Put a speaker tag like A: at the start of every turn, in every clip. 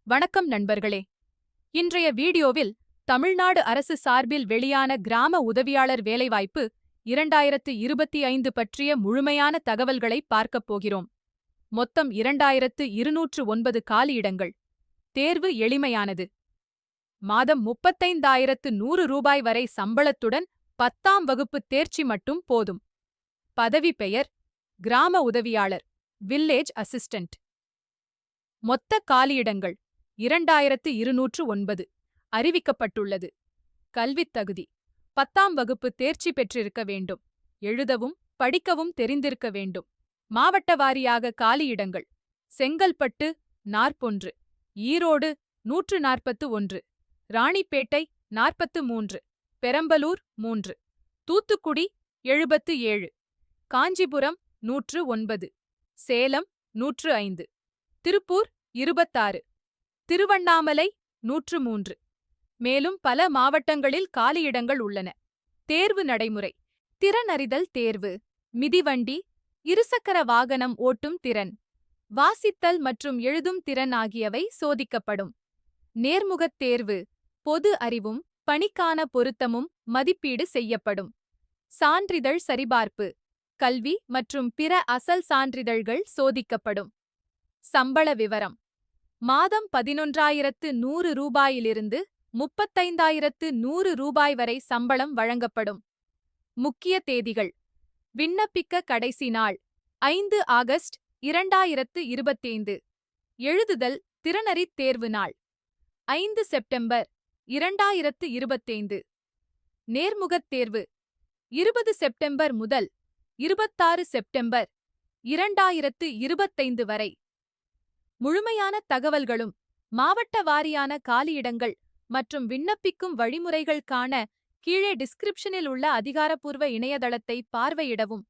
A: வணக்கம் நண்பர்களே. இன்றைய வீடியோவில் தமிழ்நாடு அரசு சார்பில் வெளியான கிராம உதவியாளர் வேலைவாய்ப்பு 2025 பற்றிய முழுமையான தகவல்களை பார்க்கப் போகிறோம். மொத்தம் 2209 காலியிடங்கள். தேர்வு எளிமையானது. மாதம் 35,100 ரூபாய் வரை சம்பளத்துடன் 10ஆம் வகுப்பு தேர்ச்சி மட்டும் போதும். பதவி பெயர் கிராம உதவியாளர், வில்லேஜ் அசிஸ்டன்ட். மொத்த காலியிடங்கள் 2209 அறிவிக்கப்பட்டுள்ளது. கல்வித் தகுதி 10ஆம் வகுப்பு தேர்ச்சி பெற்றிருக்க வேண்டும். எழுதவும் படிக்கவும் தெரிந்திருக்க வேண்டும். மாவட்ட வாரியாக காலியிடங்கள்: செங்கல்பட்டு 41, ஈரோடு 141, ராணிப்பேட்டை 43, பெரம்பலூர் 3, தூத்துக்குடி 77, காஞ்சிபுரம் 109, சேலம் 105, திருப்பூர் 26, திருவண்ணாமலை 103. மேலும் பல மாவட்டங்களில் காலியிடங்கள் உள்ளன. தேர்வு நடைமுறை: திறனறிதல் தேர்வு, மிதிவண்டி, இருசக்கர வாகனம் ஓட்டும் திறன், வாசித்தல் மற்றும் எழுதும் திறன் ஆகியவை சோதிக்கப்படும். நேர்முகத் தேர்வு: பொது அறிவும் பணிக்கான பொருத்தமும் மதிப்பீடு செய்யப்படும். சான்றிதழ் சரிபார்ப்பு: கல்வி மற்றும் பிற அசல் சான்றிதழ்கள் சோதிக்கப்படும். சம்பள விவரம்: மாதம் 11,100 ரூபாயிலிருந்து 35,100 ரூபாய் வரை சம்பளம் வழங்கப்படும். முக்கிய தேதிகள்: விண்ணப்பிக்க கடைசி நாள் 5 ஆகஸ்ட் 2025. எழுதுதல் திறனறித் தேர்வு நாள் 5 செப்டம்பர் 2025. நேர்முகத் தேர்வு 20 செப்டம்பர் முதல் 26 செப்டம்பர் 2025 வரை. முழுமையான தகவல்களும் மாவட்ட வாரியான காலியிடங்கள் மற்றும் விண்ணப்பிக்கும் வழிமுறைகள் காண கீழே டிஸ்கிரிப்ஷனில் உள்ள அதிகாரப்பூர்வ இணையதளத்தை பார்வையிடவும்.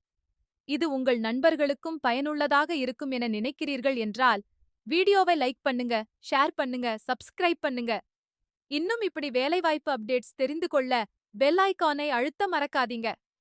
A: இது உங்கள் நண்பர்களுக்கும் பயனுள்ளதாக இருக்கும் என நினைக்கிறீர்கள் என்றால் வீடியோவை லைக் பண்ணுங்க, ஷேர் பண்ணுங்க, சப்ஸ்கிரைப் பண்ணுங்க. இன்னும் இப்படி வேலைவாய்ப்பு அப்டேட்ஸ் தெரிந்து கொள்ள பெல் ஐகானை அழுத்த மறக்காதீங்க.